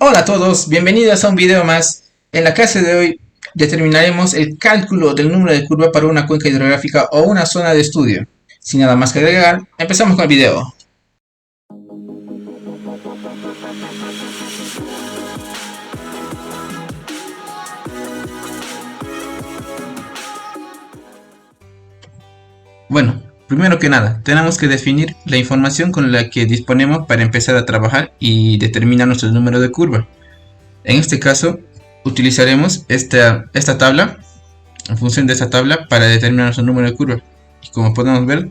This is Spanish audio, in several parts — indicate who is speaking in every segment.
Speaker 1: Hola a todos, bienvenidos a un video más. En la clase de hoy determinaremos el cálculo del número de curva para una cuenca hidrográfica o una zona de estudio. Sin nada más que agregar, empezamos con el video. Bueno, primero que nada, tenemos que definir la información con la que disponemos para empezar a trabajar y determinar nuestro número de curva. En este caso, utilizaremos esta tabla, en función de esta tabla, para determinar nuestro número de curva. Y como podemos ver,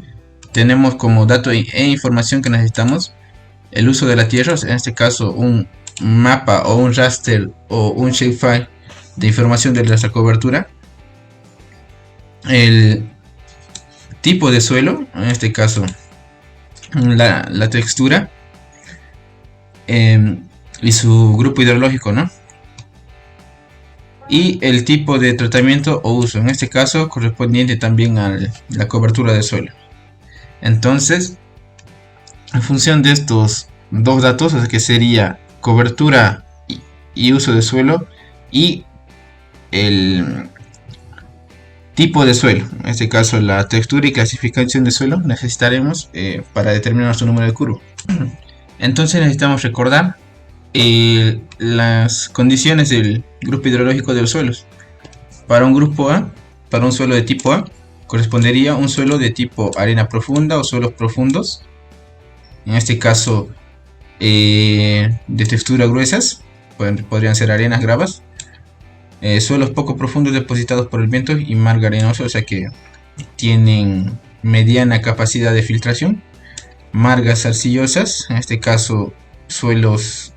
Speaker 1: tenemos como dato e información que necesitamos el uso de la tierra, en este caso un mapa o un raster o un shapefile de información de nuestra cobertura, el tipo de suelo, en este caso la textura, y su grupo hidrológico, ¿no? Y el tipo de tratamiento o uso, en este caso correspondiente también a la cobertura de suelo. Entonces, en función de estos dos datos, que sería cobertura y uso de suelo y el tipo de suelo, en este caso la textura y clasificación de suelo, necesitaremos para determinar nuestro número de curva. Entonces necesitamos recordar las condiciones del grupo hidrológico de los suelos. Para un grupo A, para un suelo de tipo A, correspondería un suelo de tipo arena profunda o suelos profundos, en este caso de textura gruesas, podrían ser arenas, gravas, suelos poco profundos depositados por el viento y marga arenosa, o sea que tienen mediana capacidad de filtración, margas arcillosas, en este caso suelos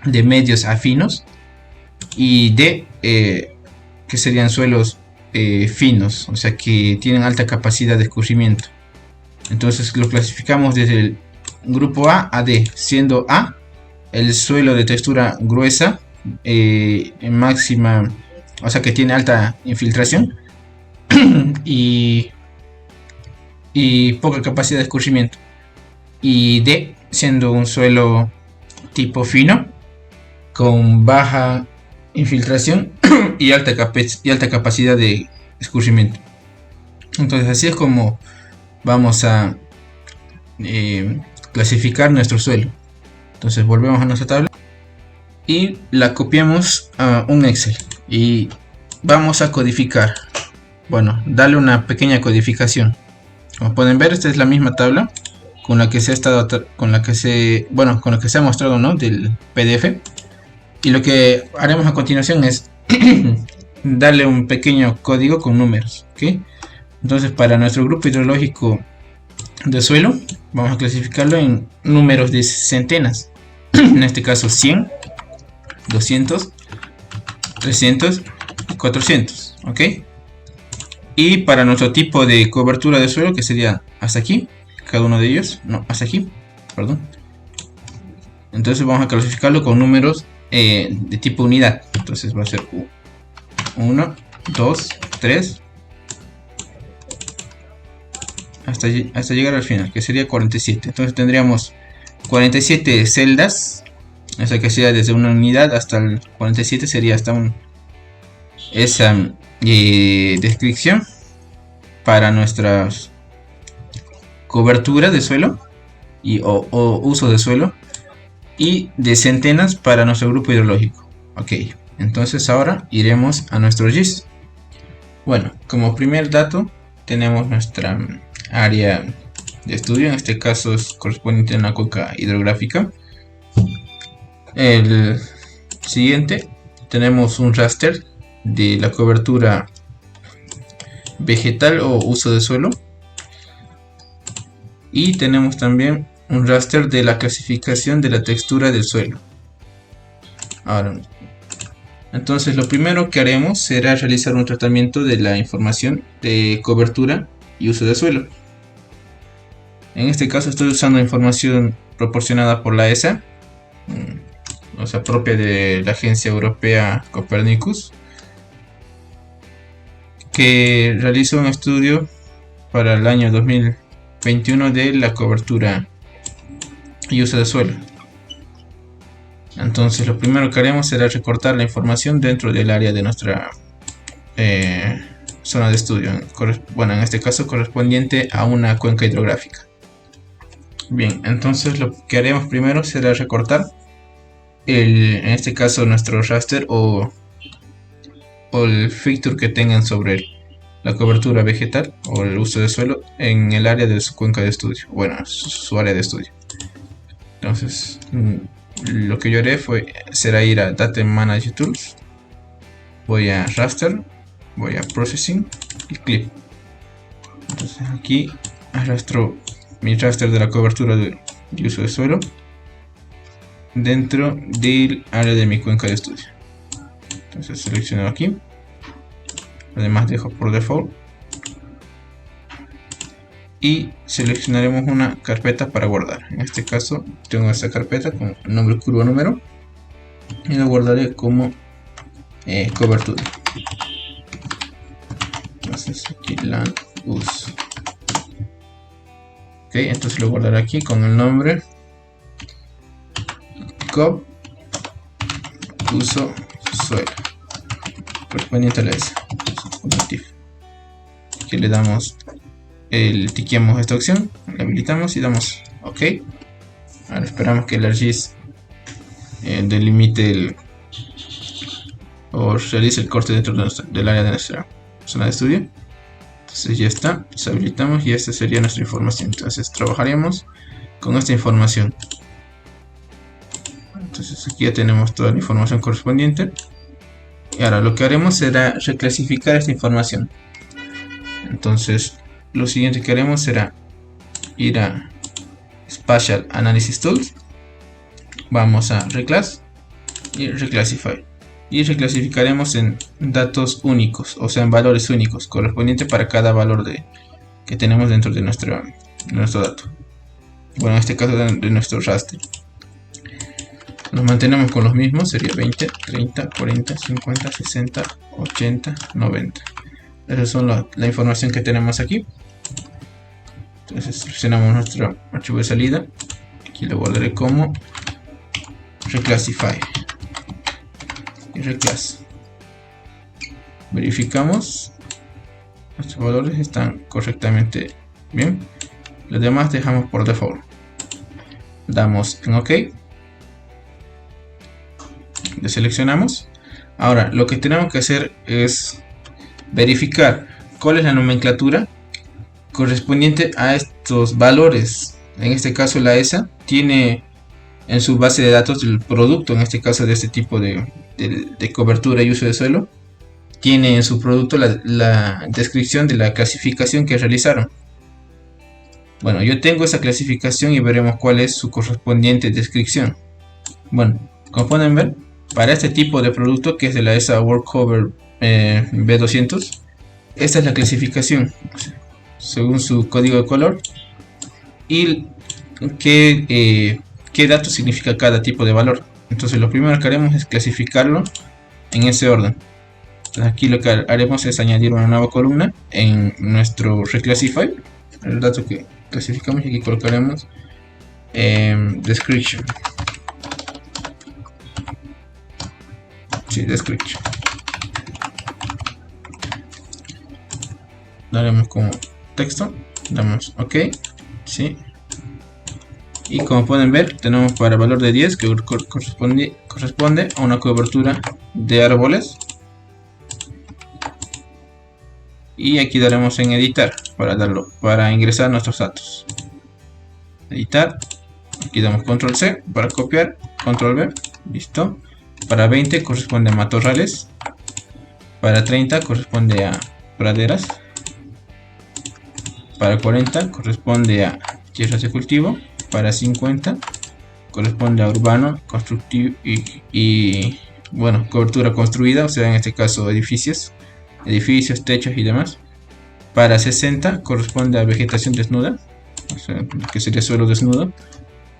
Speaker 1: de medios a finos, y D, que serían suelos finos, o sea que tienen alta capacidad de escurrimiento. Entonces lo clasificamos desde el grupo A a D, siendo A el suelo de textura gruesa, en máxima, o sea que tiene alta infiltración y poca capacidad de escurrimiento, y D siendo un suelo tipo fino con baja infiltración y alta capacidad de escurrimiento. Entonces así es como vamos a clasificar nuestro suelo. Entonces volvemos a nuestra tabla y la copiamos a un Excel y vamos a codificar. Bueno, darle una pequeña codificación. Como pueden ver, esta es la misma tabla con la que se ha mostrado, ¿no?, del PDF. Y lo que haremos a continuación es darle un pequeño código con números, ¿ok? Entonces, para nuestro grupo hidrológico de suelo, vamos a clasificarlo en números de centenas. En este caso 100, 200, 300 y 400, ¿ok? Y para nuestro tipo de cobertura de suelo, que sería hasta aquí, cada uno de ellos, no, hasta aquí, perdón. Entonces vamos a clasificarlo con números de tipo unidad. Entonces va a ser 1, 2, 3 hasta llegar al final, que sería 47. Entonces tendríamos 47 celdas, o sea que sería desde una unidad hasta el 47, sería hasta esa descripción para nuestra cobertura de suelo o uso de suelo, y de centenas para nuestro grupo hidrológico. Ok, entonces ahora iremos a nuestro GIS. Bueno, como primer dato tenemos nuestra área de estudio, en este caso es correspondiente a una cuenca hidrográfica. El siguiente tenemos un raster de la cobertura vegetal o uso de suelo, y tenemos también un raster de la clasificación de la textura del suelo. Ahora, entonces lo primero que haremos será realizar un tratamiento de la información de cobertura y uso de suelo. En este caso estoy usando información proporcionada por la ESA, o sea, propia de la Agencia Europea Copernicus, que realizó un estudio para el año 2021 de la cobertura y uso de suelo. Entonces lo primero que haremos será recortar la información dentro del área de nuestra zona de estudio. Bueno, en este caso correspondiente a una cuenca hidrográfica. Bien, entonces lo que haremos primero será recortar en este caso nuestro raster o el fixture que tengan sobre la cobertura vegetal o el uso de suelo en el área de su cuenca de estudio, bueno, su área de estudio. Entonces lo que yo haré será ir a Data Manager Tools, voy a Raster, voy a Processing y Clip. Entonces aquí arrastro mi raster de la cobertura de uso de suelo dentro del área de mi cuenca de estudio. Entonces selecciono aquí, además dejo por default y seleccionaremos una carpeta para guardar. En este caso tengo esta carpeta con nombre curva número y lo guardaré como cobertura. Entonces aquí land use. Ok, entonces lo guardaré aquí con el nombre cob uso suelo correspondiente a la S. Aquí le damos tiqueamos esta opción, la habilitamos y damos OK. Ahora esperamos que el ArcGIS delimite o realice el corte dentro del área de nuestra zona de estudio. Entonces ya está, deshabilitamos y esta sería nuestra información. Entonces trabajaremos con esta información. Entonces aquí ya tenemos toda la información correspondiente. Y ahora lo que haremos será reclasificar esta información. Entonces lo siguiente que haremos será ir a Spatial Analysis Tools, vamos a Reclass y Reclassify y reclasificaremos en datos únicos, o sea en valores únicos correspondientes para cada valor que tenemos dentro de nuestro dato, bueno en este caso de nuestro raster. Nos mantenemos con los mismos, sería 20, 30, 40, 50, 60, 80, 90. Esa es la información que tenemos aquí. Entonces seleccionamos nuestro archivo de salida, aquí lo guardaré como Reclassify y Reclass. Verificamos, nuestros valores están correctamente bien, los demás dejamos por default. Damos en OK, deseleccionamos. Ahora lo que tenemos que hacer es verificar cuál es la nomenclatura correspondiente a estos valores. En este caso la ESA tiene en su base de datos el producto, en este caso de este tipo de cobertura y uso de suelo, tiene en su producto la descripción de la clasificación que realizaron. Bueno, yo tengo esa clasificación y veremos cuál es su correspondiente descripción. Bueno, como pueden ver, para este tipo de producto que es de la ESA World Cover B200, esta es la clasificación según su código de color y qué dato significa cada tipo de valor. Entonces lo primero que haremos es clasificarlo en ese orden. Entonces aquí lo que haremos es añadir una nueva columna en nuestro Reclassify, el dato que clasificamos, y aquí colocaremos description. Sí, description. Daremos como texto, damos OK, sí. Y como pueden ver, tenemos para valor de 10 que corresponde a una cobertura de árboles. Y aquí daremos en editar para ingresar nuestros datos. Editar, aquí damos control C para copiar, control V, listo. Para 20 corresponde a matorrales, para 30 corresponde a praderas, para 40 corresponde a tierras de cultivo, para 50 corresponde a urbano, constructivo y bueno, cobertura construida, o sea en este caso edificios, techos y demás. Para 60 corresponde a vegetación desnuda, o sea, que sería suelo desnudo.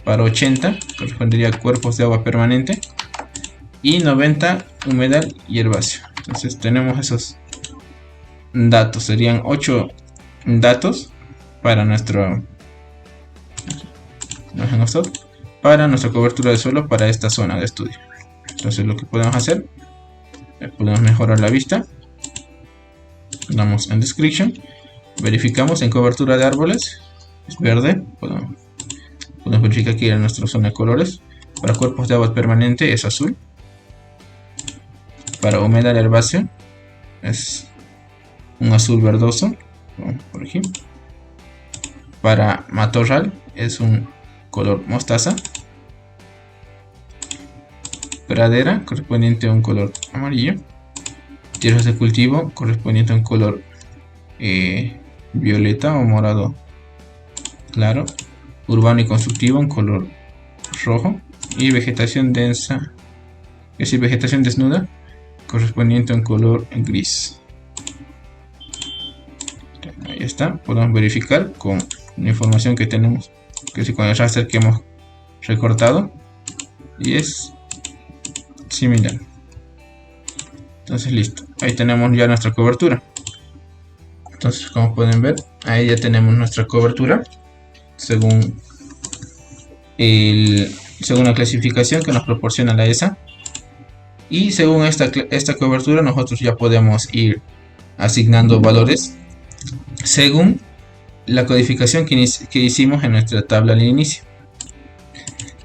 Speaker 1: Para 80 correspondería a cuerpos de agua permanente. Y 90 humedal y herbáceo. Entonces tenemos esos datos, serían 8 datos para nuestro para nuestra cobertura de suelo para esta zona de estudio. Entonces lo que podemos hacer, podemos mejorar la vista, damos en description, verificamos en cobertura de árboles, es verde, podemos verificar aquí en nuestra zona de colores. Para cuerpos de agua permanente es azul, para humedal herbáceo es un azul verdoso, por aquí. Para matorral es un color mostaza. Pradera correspondiente a un color amarillo. Tierras de cultivo correspondiente a un color violeta o morado claro. Urbano y constructivo un color rojo. Y vegetación densa, es decir, vegetación desnuda, correspondiente a un color gris. Ahí está, podemos verificar con la información que tenemos, que es con el raster que hemos recortado, y es similar. Entonces listo, ahí tenemos ya nuestra cobertura. Entonces, como pueden ver, ahí ya tenemos nuestra cobertura según la clasificación que nos proporciona la ESA. Y según esta cobertura nosotros ya podemos ir asignando valores según la codificación que hicimos en nuestra tabla al inicio,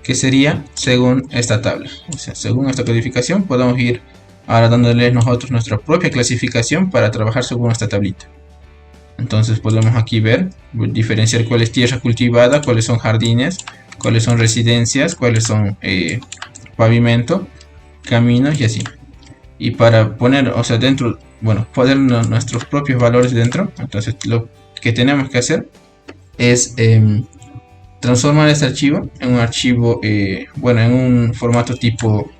Speaker 1: que sería según esta tabla. O sea, según esta codificación podemos ir ahora dándole nosotros nuestra propia clasificación para trabajar según esta tablita. Entonces podemos aquí ver, diferenciar cuál es tierra cultivada, cuáles son jardines, cuáles son residencias, cuáles son pavimento, caminos y así. Y para poner, o sea, dentro, bueno, poner nuestros propios valores dentro, entonces lo que tenemos que hacer es transformar este archivo en un archivo, bueno, en un formato tipo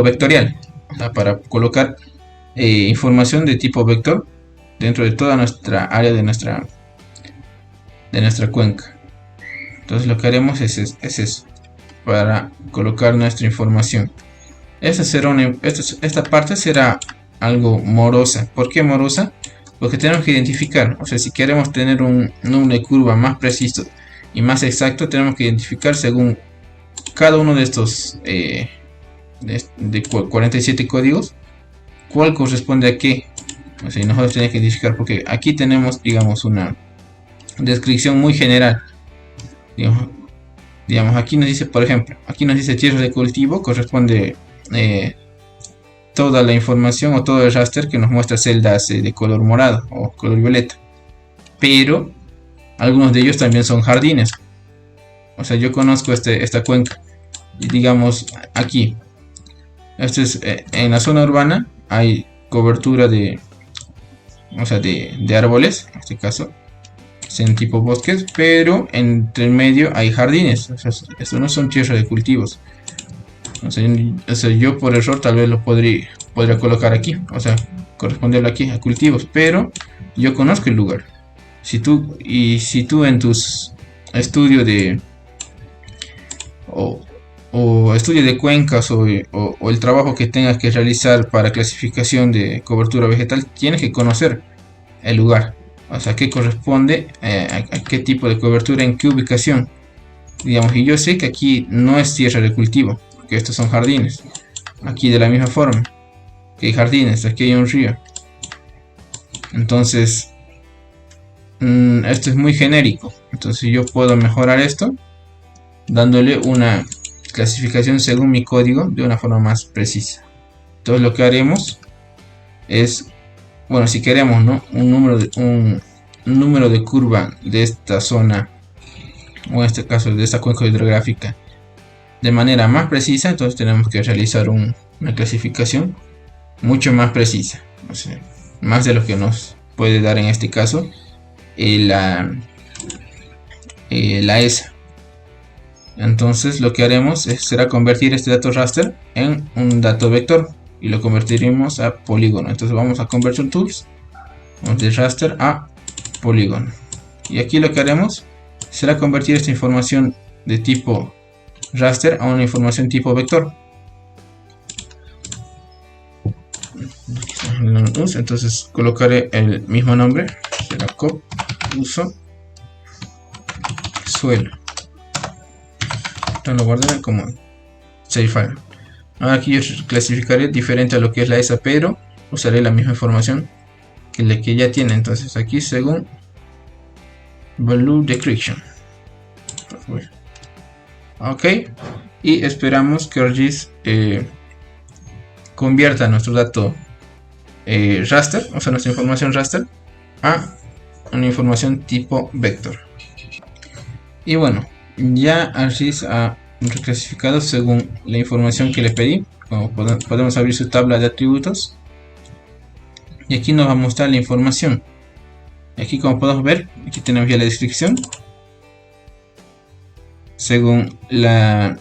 Speaker 1: vectorial, o sea, para colocar información de tipo vector dentro de toda nuestra área de nuestra cuenca. Entonces lo que haremos es eso, para colocar nuestra información. Esta parte será algo morosa. ¿Por qué morosa? Porque tenemos que identificar, o sea, si queremos tener un número de curva más preciso y más exacto, tenemos que identificar según cada uno de estos de 47 códigos cuál corresponde a qué. O sea, nosotros tenemos que identificar, porque aquí tenemos, digamos, una descripción muy general. Digamos, aquí nos dice, por ejemplo, aquí nos dice tierra de cultivo, corresponde toda la información o todo el raster que nos muestra celdas de color morado o color violeta. Pero algunos de ellos también son jardines. O sea, yo conozco esta cuenca. Y digamos, aquí, en la zona urbana hay cobertura de árboles, en este caso en tipo bosques, pero entre el medio hay jardines. O sea, esto no son tierras de cultivos. O sea, yo por error tal vez lo podría colocar aquí, o sea, corresponderlo aquí a cultivos, pero yo conozco el lugar. Si tú en tus estudios de estudio de cuencas o el trabajo que tengas que realizar para clasificación de cobertura vegetal, tienes que conocer el lugar, o sea, qué corresponde a qué tipo de cobertura, en qué ubicación, digamos. Y yo sé que aquí no es tierra de cultivo, porque estos son jardines. Aquí de la misma forma que hay jardines, aquí hay un río. Entonces esto es muy genérico. Entonces yo puedo mejorar esto dándole una clasificación según mi código de una forma más precisa. Entonces lo que haremos es, bueno, si queremos, ¿no?, un número de curva de esta zona, o en este caso de esta cuenca hidrográfica, de manera más precisa, entonces tenemos que realizar una clasificación mucho más precisa, o sea, más de lo que nos puede dar en este caso la ESA. Entonces lo que haremos será convertir este dato raster en un dato vector y lo convertiremos a polígono. Entonces vamos a Conversion Tools, vamos de raster a polígono, y aquí lo que haremos será convertir esta información de tipo raster a una información tipo vector. Entonces colocaré el mismo nombre, será cop uso suelo. Entonces lo guardaré como save file. Ahora aquí yo clasificaré diferente a lo que es la ESA, pero usaré la misma información que la que ya tiene. Entonces aquí según value description. Ok, y esperamos que ArcGIS convierta nuestro dato raster, o sea nuestra información raster, a una información tipo vector. Y bueno, ya ArcGIS ha reclasificado según la información que le pedí. Como podemos abrir su tabla de atributos y aquí nos va a mostrar la información. Aquí, como podemos ver, aquí tenemos ya la descripción según la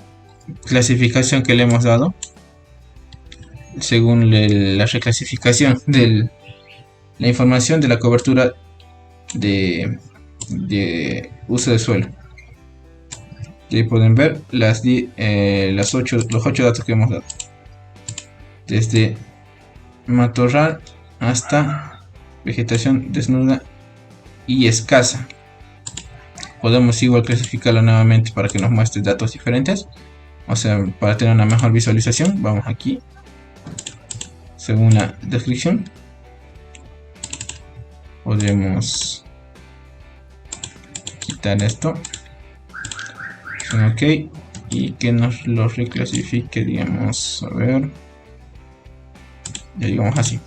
Speaker 1: clasificación que le hemos dado, según la reclasificación de la información de la cobertura de uso de suelo. Y pueden ver los 8 datos que hemos dado, desde matorral hasta vegetación desnuda y escasa. Podemos igual clasificarlo nuevamente para que nos muestre datos diferentes, o sea, para tener una mejor visualización. Vamos aquí según la descripción, podemos quitar esto, ok, y que nos lo reclasifique, digamos, a ver, ya digamos así.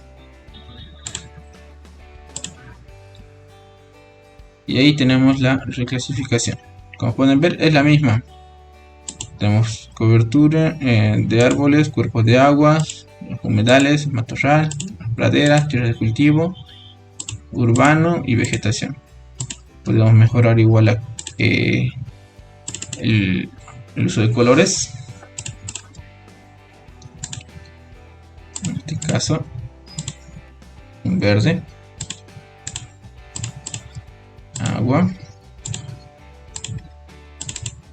Speaker 1: Y ahí tenemos la reclasificación. Como pueden ver, es la misma. Tenemos cobertura de árboles, cuerpos de agua, humedales, matorral, praderas, tierra de cultivo, urbano y vegetación. Podemos mejorar igual el uso de colores. En este caso, en verde, agua,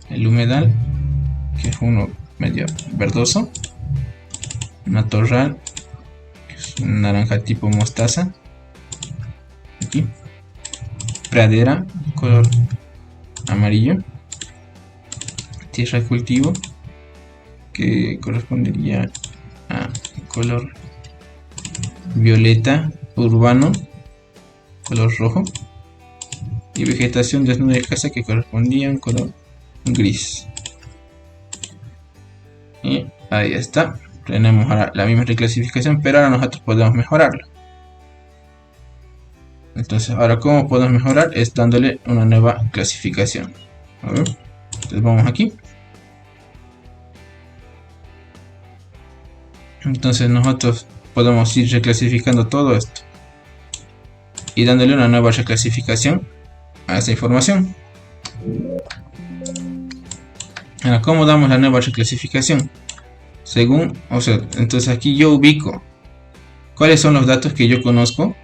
Speaker 1: el humedal, que es uno medio verdoso, matorral, que es un naranja tipo mostaza, aquí, pradera, color amarillo, tierra de cultivo, que correspondería a color violeta, urbano, color rojo, y vegetación desnuda y escasa, que correspondía a un color gris. Y ahí está, tenemos ahora la misma reclasificación, pero ahora nosotros podemos mejorarlo. Entonces, ahora cómo podemos mejorar es dándole una nueva clasificación. A ver, entonces vamos aquí. Entonces nosotros podemos ir reclasificando todo esto y dándole una nueva reclasificación a esta información. Ahora, ¿cómo damos la nueva reclasificación? Según, o sea, entonces aquí yo ubico cuáles son los datos que yo conozco,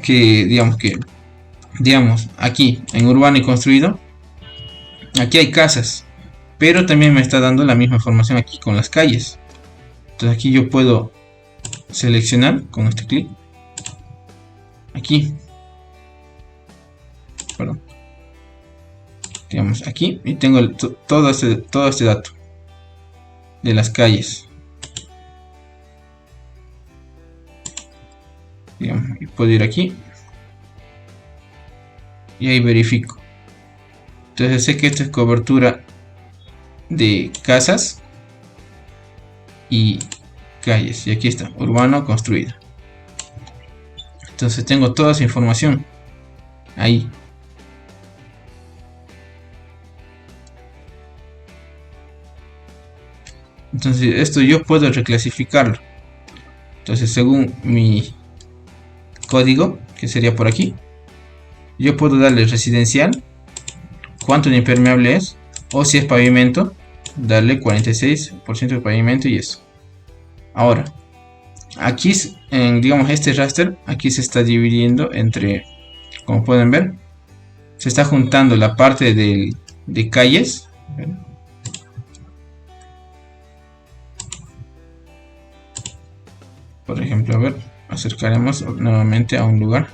Speaker 1: que digamos aquí en urbano y construido, aquí hay casas, pero también me está dando la misma información aquí con las calles. Entonces aquí yo puedo seleccionar con este clic aquí, perdón, digamos aquí, y tengo todo este dato de las calles, digamos, y puedo ir aquí y ahí verifico. Entonces sé que esto es cobertura de casas y calles, y aquí está, urbano construido. Entonces tengo toda esa información ahí. Entonces esto yo puedo reclasificarlo. Entonces según mi código, que sería por aquí, yo puedo darle residencial, cuánto de impermeable es, o si es pavimento, darle 46% de pavimento y eso. Ahora, aquí, digamos, este raster, aquí se está dividiendo entre, como pueden ver, se está juntando la parte de calles. Por ejemplo, a ver, acercaremos nuevamente a un lugar.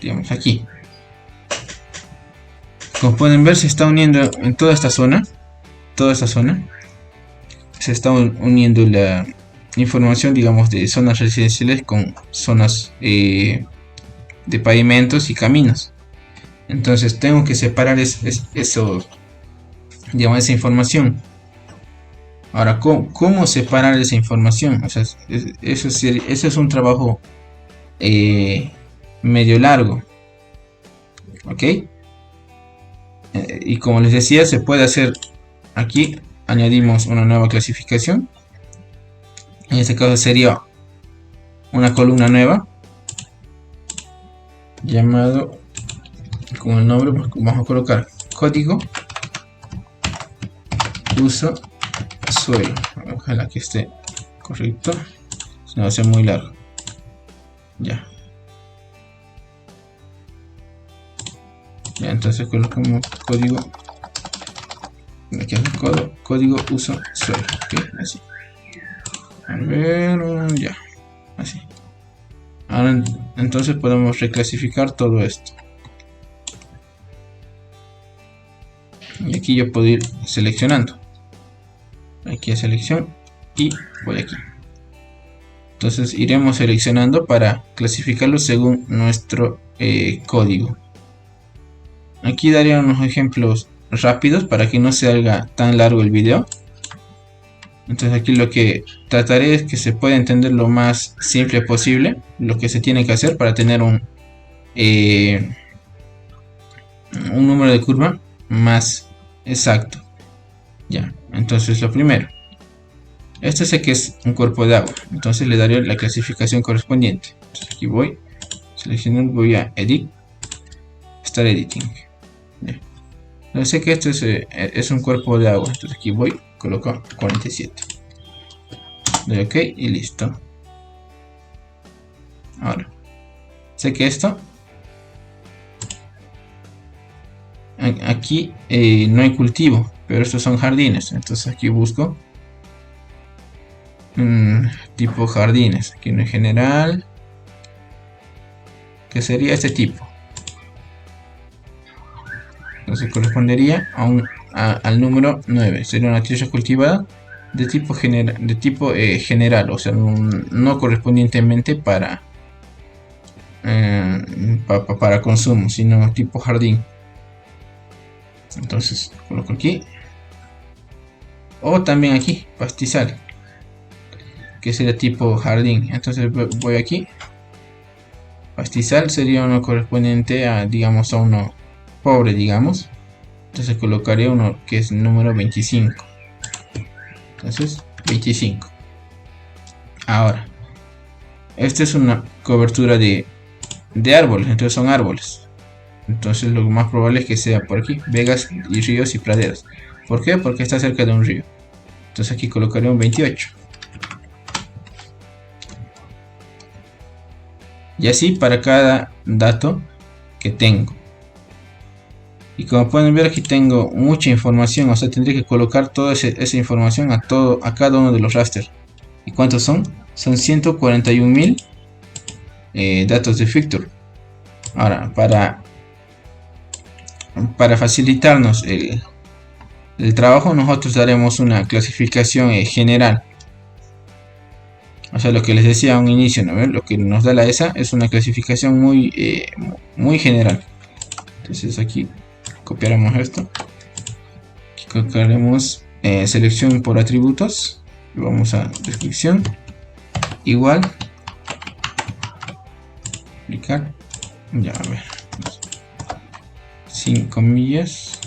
Speaker 1: digamos aquí. Como pueden ver, se está uniendo en toda esta zona. Se está uniendo la información, digamos, de zonas residenciales con zonas de pavimentos y caminos. Entonces tengo que separar eso, digamos, esa información. Ahora, ¿cómo separar esa información? O sea, eso es un trabajo medio largo. ¿Ok? Y como les decía, se puede hacer aquí. Añadimos una nueva clasificación. En este caso sería una columna nueva, llamado, con el nombre, vamos a colocar código uso suelo. Ojalá que esté correcto, si no va a ser muy largo. Ya, entonces colocamos código, aquí es el código uso suelo. Okay, así. A ver, ya, así. Ahora entonces podemos reclasificar todo esto. Y aquí yo puedo ir seleccionando. Aquí a selección y voy aquí. Entonces iremos seleccionando para clasificarlo según nuestro código. Aquí daré unos ejemplos rápidos para que no se haga tan largo el video. Entonces aquí lo que trataré es que se pueda entender lo más simple posible lo que se tiene que hacer para tener un número de curva más exacto. Ya, entonces lo primero, este sé que es un cuerpo de agua, entonces le daré la clasificación correspondiente. Entonces aquí voy, seleccionando, voy a Edit, Start Editing. Ya. Yo sé que esto es un cuerpo de agua, entonces aquí voy, coloco 47. Doy OK y listo. Ahora, sé que esto, aquí no hay cultivo, pero estos son jardines, entonces aquí busco tipo jardines, aquí en general, que sería este tipo. Entonces correspondería al número 9, sería una tierra cultivada de tipo general, o sea, no correspondientemente para consumo, sino tipo jardín. Entonces coloco aquí, o también aquí pastizal, que sería tipo jardín. Entonces voy aquí, pastizal sería uno correspondiente a, digamos, a uno pobre, digamos. Entonces colocaré uno que es el número 25. Entonces 25. Ahora, esta es una cobertura de árboles, entonces son árboles. Entonces lo más probable es que sea por aquí, vegas y ríos y praderas. ¿Por qué? Porque está cerca de un río. Entonces aquí colocaré un 28. Y así para cada dato que tengo. Y como pueden ver, aquí tengo mucha información, o sea, tendré que colocar toda esa información a cada uno de los rasters. ¿Y cuántos son? Son 141.000 datos de Fictor. Ahora, para facilitarnos el trabajo, nosotros daremos una clasificación general. O sea, lo que les decía a un inicio, ¿no? Lo que nos da la ESA es una clasificación muy general. Entonces aquí copiaremos esto, aquí colocaremos selección por atributos y vamos a descripción igual, aplicar, ya, a ver, sin comillas,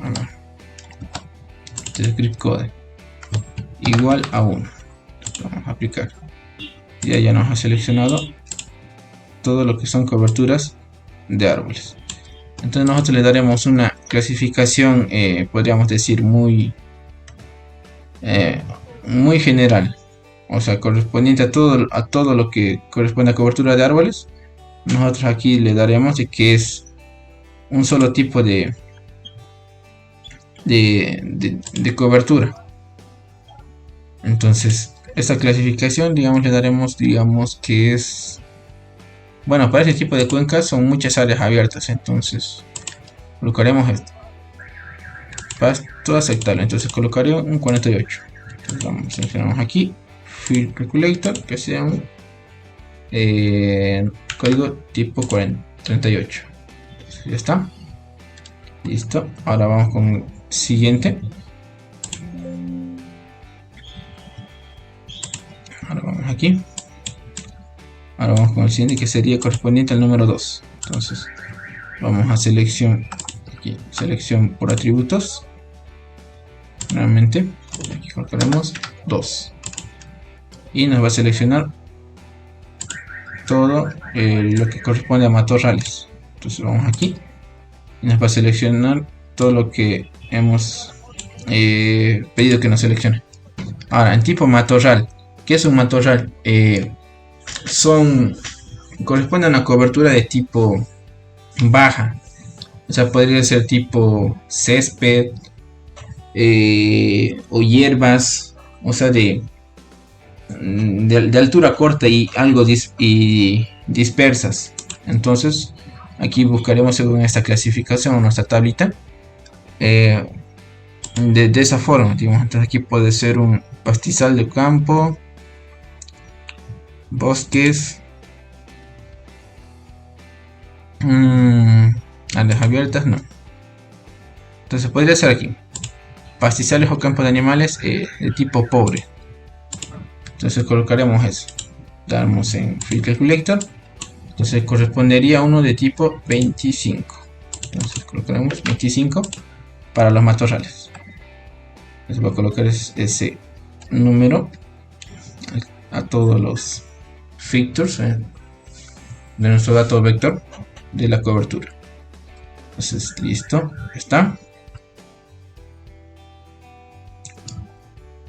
Speaker 1: a ver, script code igual a 1. Vamos a aplicar. Ya nos ha seleccionado todo lo que son coberturas de árboles. Entonces nosotros le daremos una clasificación, podríamos decir muy general, o sea, correspondiente a todo lo que corresponde a cobertura de árboles. Nosotros aquí le daremos de que es un solo tipo de cobertura. Entonces esta clasificación, digamos, le daremos, digamos que es, bueno, para este tipo de cuencas son muchas áreas abiertas, entonces colocaremos esto, pasto aceptable, entonces colocaré un 48. Entonces vamos, seleccionamos aquí, Field Calculator, que sea un código tipo 38. Entonces, ya está, listo. Ahora vamos con el siguiente. Ahora vamos aquí. Ahora vamos con el siguiente, que sería correspondiente al número 2. Entonces vamos a selección, aquí, selección por atributos. Nuevamente aquí colocaremos 2 y nos va a seleccionar todo lo que corresponde a matorrales. Entonces vamos aquí y nos va a seleccionar todo lo que hemos pedido que nos seleccione. Ahora, en tipo matorral, ¿qué es un matorral? Corresponde a una cobertura de tipo baja, o sea, podría ser tipo césped o hierbas, o sea, de altura corta y algo dispersas. Entonces aquí buscaremos según esta clasificación o nuestra tablita, de esa forma, digamos. Entonces aquí puede ser un pastizal de campo, bosques, áreas abiertas, no. Entonces podría ser aquí pastizales o campos de animales de tipo pobre. Entonces colocaremos eso, damos en Field Calculator. Entonces correspondería a uno de tipo 25. Entonces colocaremos 25 para los matorrales. Entonces voy a colocar ese número a todos los factors de nuestro dato vector de la cobertura. Entonces listo, está.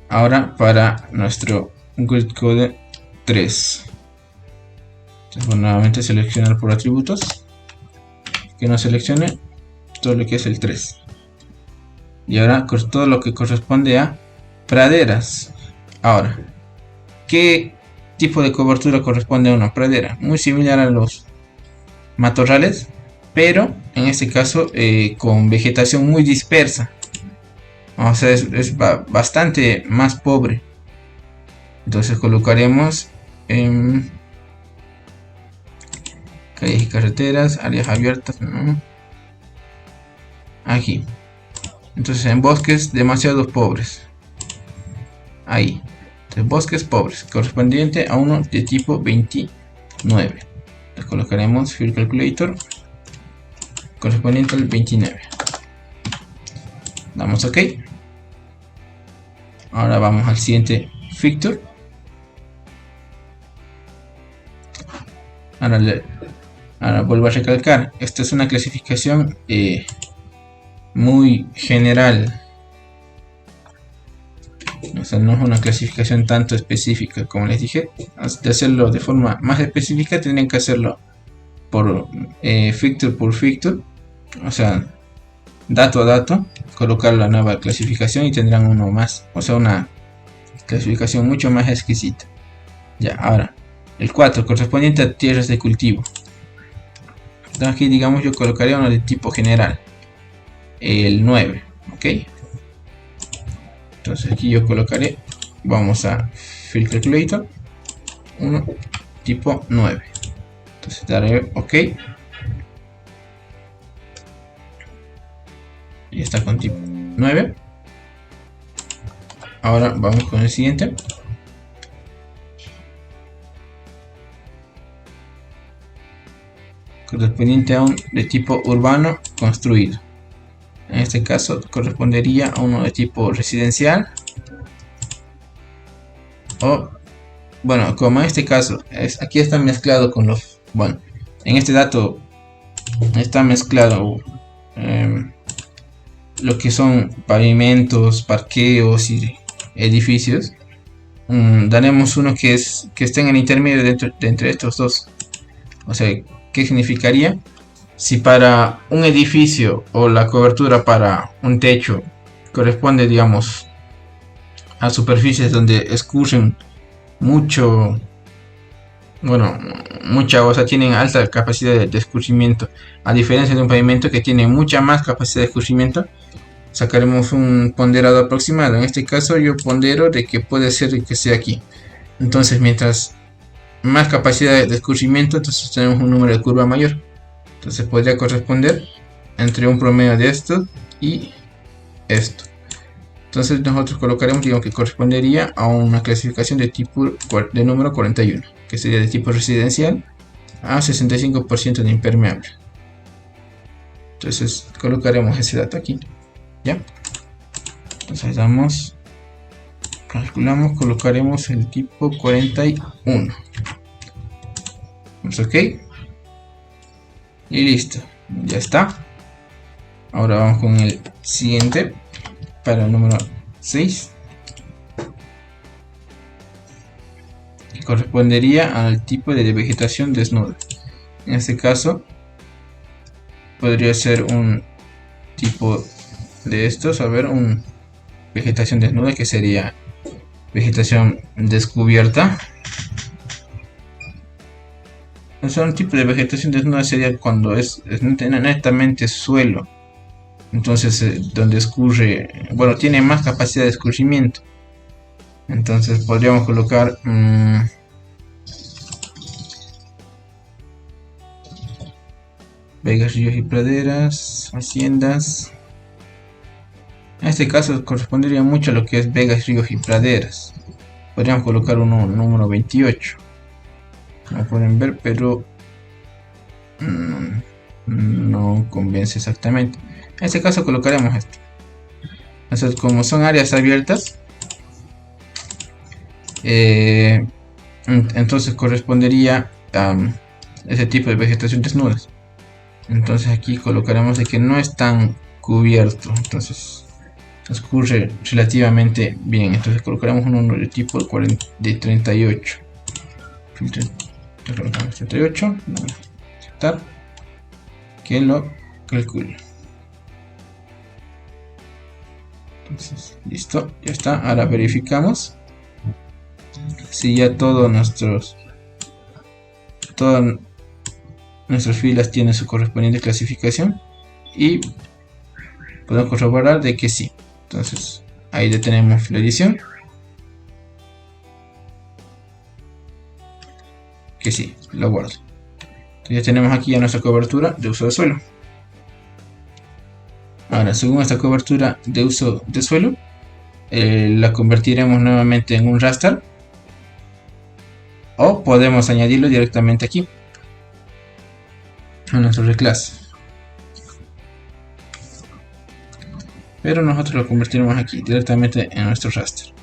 Speaker 1: Ahora para nuestro Grid Code 3. Entonces, bueno, nuevamente seleccionar por atributos, que nos seleccione todo lo que es el 3. Y ahora todo lo que corresponde a praderas. Ahora, ¿qué tipo de cobertura corresponde a una pradera? Muy similar a los matorrales, pero en este caso con vegetación muy dispersa. O sea, es bastante más pobre. Entonces colocaremos en calles y carreteras, áreas abiertas, ¿no? Aquí. Entonces en bosques demasiado pobres, ahí. Entonces bosques pobres, correspondiente a uno de tipo 29. Entonces colocaremos Field Calculator correspondiente al 29. Damos OK. Ahora vamos al siguiente factor. Ahora vuelvo a recalcar, esta es una clasificación muy general, o sea, no es una clasificación tanto específica. Como les dije, de hacerlo de forma más específica tendrían que hacerlo por factor, o sea, dato a dato, colocar la nueva clasificación y tendrán uno más, o sea, una clasificación mucho más exquisita. Ya, ahora el 4 correspondiente a tierras de cultivo. Entonces aquí, digamos, yo colocaría uno de tipo general, el 9, ok. Entonces aquí yo colocaré, vamos a Field Calculator, 1 tipo 9. Entonces daré OK y está con tipo 9. Ahora vamos con el siguiente. Correspondiente a un de tipo urbano construido. En este caso correspondería a uno de tipo residencial, o bueno, como en este caso aquí está mezclado con los, bueno, en este dato está mezclado lo que son pavimentos, parqueos y edificios. Daremos uno que esté en el intermedio de entre estos dos. O sea, ¿qué significaría? Si para un edificio o la cobertura para un techo corresponde, digamos, a superficies donde escurren mucho, bueno, o sea, tienen alta capacidad de escurrimiento, a diferencia de un pavimento que tiene mucha más capacidad de escurrimiento. Sacaremos un ponderado aproximado. En este caso yo pondero de que puede ser que sea aquí. Entonces, mientras más capacidad de escurrimiento, entonces tenemos un número de curva mayor. Entonces podría corresponder entre un promedio de esto y esto. Entonces nosotros colocaremos, digamos que correspondería a una clasificación de tipo de número 41, que sería de tipo residencial a 65% de impermeable. Entonces colocaremos ese dato aquí. ¿Ya? Entonces calculamos, colocaremos el tipo 41. Pues ok. Y listo. Ya está. Ahora vamos con el siguiente. Para el número 6. Que correspondería al tipo de vegetación desnuda. En este caso, podría ser un tipo de estos. A ver, un vegetación desnuda, que sería vegetación descubierta. Un tipo de vegetación desnuda sería cuando es netamente suelo. Entonces, donde escurre, bueno, tiene más capacidad de escurrimiento. Entonces podríamos colocar vegas, ríos y praderas, haciendas. En este caso correspondería mucho a lo que es vegas, ríos y praderas. Podríamos colocar uno número 28, como pueden ver, pero no convence exactamente. En este caso colocaremos esto. Entonces, como son áreas abiertas, entonces correspondería a ese tipo de vegetación desnuda. Entonces aquí colocaremos de que no es tan cubierto, entonces escurre relativamente bien. Entonces colocaremos un número de tipo de 38. Colocamos 38, aceptar, que lo calcule. Entonces, listo, ya está. Ahora verificamos si ya todas nuestras filas tienen su correspondiente clasificación, y podemos corroborar de que sí. Entonces ahí ya tenemos la edición, que sí, lo guardo. Entonces ya tenemos aquí ya nuestra cobertura de uso de suelo. Ahora, según esta cobertura de uso de suelo, la convertiremos nuevamente en un raster, o podemos añadirlo directamente aquí a nuestro reclase, pero nosotros lo convertiremos aquí directamente en nuestro raster.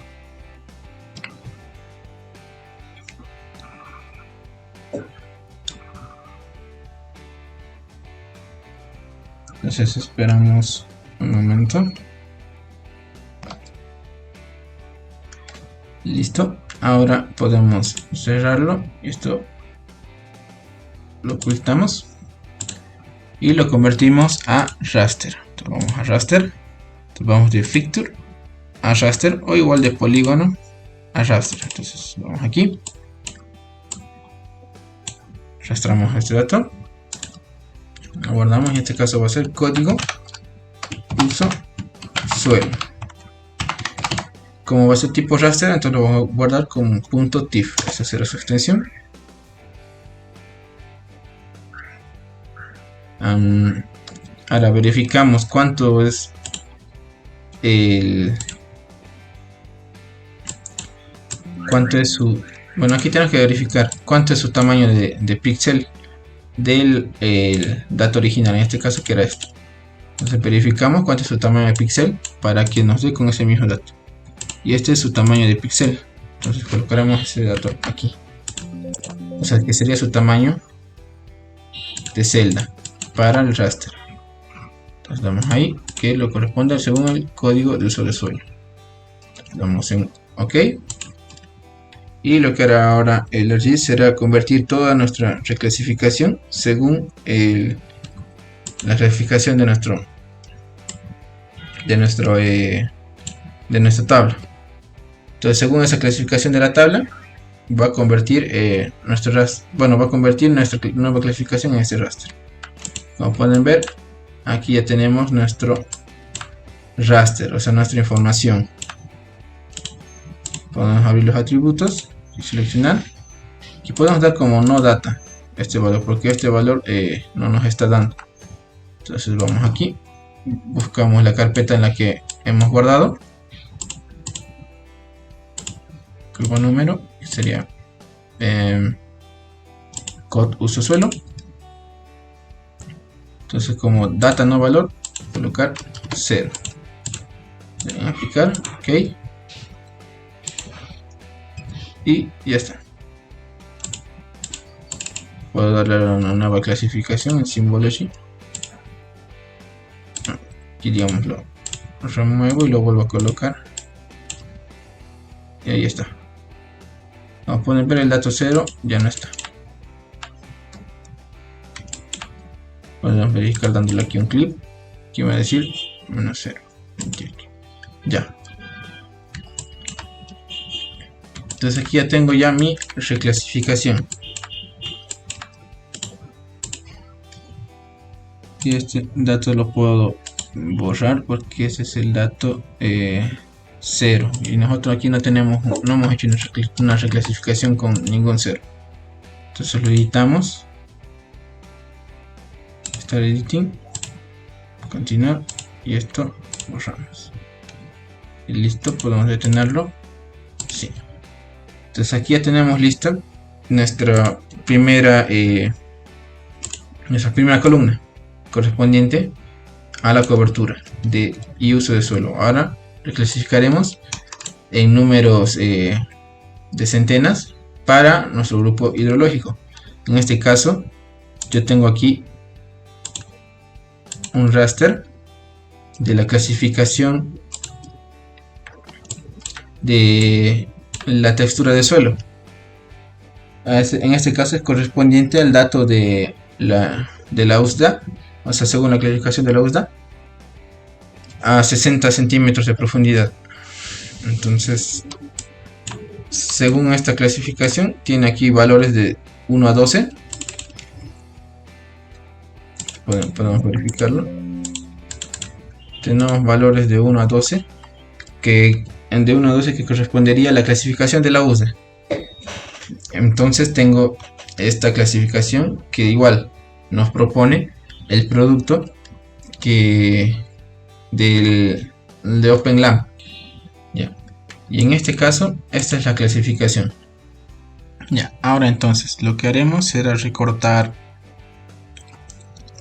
Speaker 1: Entonces esperamos un momento. Listo. Ahora podemos cerrarlo. Esto lo ocultamos y lo convertimos a raster. Entonces vamos a raster. Entonces vamos de fixture a raster, o igual de polígono a raster. Entonces vamos aquí. Rastramos este dato. Lo guardamos. En este caso va a ser código uso suelo. Como va a ser tipo raster, entonces lo vamos a guardar como .tif. Esa será su extensión. Ahora verificamos cuánto es su... Bueno, aquí tenemos que verificar cuánto es su tamaño de píxel del dato original, en este caso que era esto. Entonces verificamos cuánto es su tamaño de píxel para que nos dé con ese mismo dato. Y este es su tamaño de píxel. Entonces colocaremos ese dato aquí. O sea que sería su tamaño de celda para el raster. Entonces damos ahí que lo corresponde según el código de uso de suelo. Damos en OK. Y lo que hará ahora el ArcGIS será convertir toda nuestra reclasificación según la clasificación de nuestra tabla. Entonces, según esa clasificación de la tabla, va a convertir va a convertir nuestra nueva clasificación en este raster. Como pueden ver, aquí ya tenemos nuestro raster, o sea, nuestra información. Podemos abrir los atributos y seleccionar. Aquí podemos dar como no data este valor, porque este valor no nos está dando. Entonces vamos aquí, buscamos la carpeta en la que hemos guardado el número, que sería code uso suelo. Entonces, como data no valor, colocar 0. Aplicar, ok, y ya está. Puedo darle una nueva clasificación en Symbology. Aquí, digamos, lo remuevo y lo vuelvo a colocar. Y ahí está. Como pueden ver, el dato 0 ya no está. Podemos verificar dándole aquí un clic. Aquí va a decir menos 0. Ya. Entonces aquí ya tengo ya mi reclasificación. Y este dato lo puedo borrar porque ese es el dato 0. Y nosotros aquí no hemos hecho una reclasificación con ningún 0. Entonces lo editamos. Start editing. Continuar. Y esto borramos. Y listo, podemos detenerlo. Sí. Entonces aquí ya tenemos lista nuestra primera columna correspondiente a la cobertura y uso de suelo. Ahora reclasificaremos en números de centenas para nuestro grupo hidrológico. En este caso yo tengo aquí un raster de la clasificación de la textura de suelo. En este caso es correspondiente al dato de la USDA, o sea, según la clasificación de la USDA, a 60 centímetros de profundidad. Entonces, según esta clasificación, tiene aquí valores de 1 a 12. Podemos verificarlo. Tenemos valores de 1 a 12 que correspondería a la clasificación de la USDA. Entonces tengo esta clasificación que igual nos propone el producto de OpenLAM. Ya. Y en este caso, esta es la clasificación. Ya. Ahora entonces lo que haremos será recortar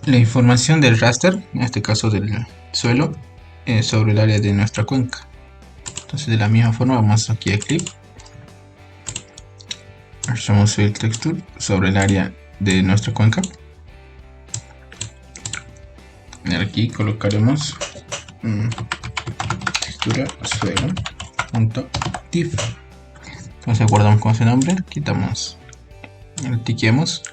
Speaker 1: la información del raster, en este caso del suelo, sobre el área de nuestra cuenca. Entonces de la misma forma vamos aquí a clip, hacemos el texture sobre el área de nuestra cuenca. Y aquí colocaremos textura suelo.div. Entonces guardamos con ese nombre, quitamos, tiqueamos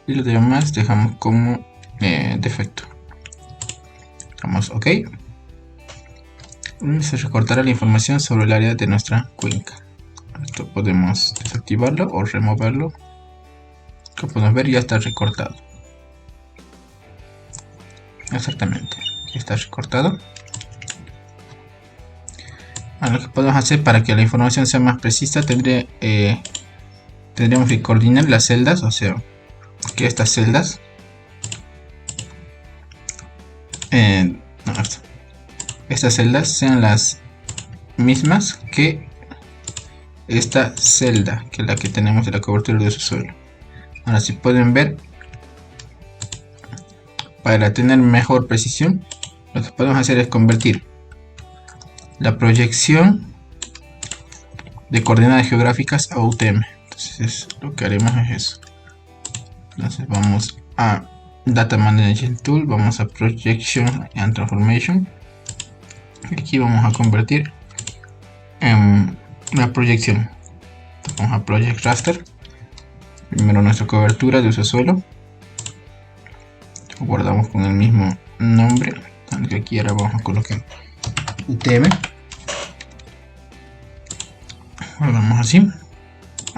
Speaker 1: y lo demás dejamos como defecto. Damos OK. Se recortará la información sobre el área de nuestra cuenca. Esto podemos desactivarlo o removerlo. Como podemos ver, ya está recortado. Exactamente, está recortado. Ahora, lo que podemos hacer para que la información sea más precisa, tendríamos que coordinar las celdas, o sea, que estas celdas estas celdas sean las mismas que esta celda, que es la que tenemos de la cobertura de su suelo. Ahora, si pueden ver, para tener mejor precisión, lo que podemos hacer es convertir la proyección de coordenadas geográficas a UTM. Entonces lo que haremos es eso. Entonces vamos a Data Management Tool, vamos a Projection and Transformation. Aquí vamos a convertir en la proyección. Vamos a Project Raster. Primero nuestra cobertura de uso suelo. Guardamos con el mismo nombre. Que aquí ahora vamos a colocar UTM. Guardamos así.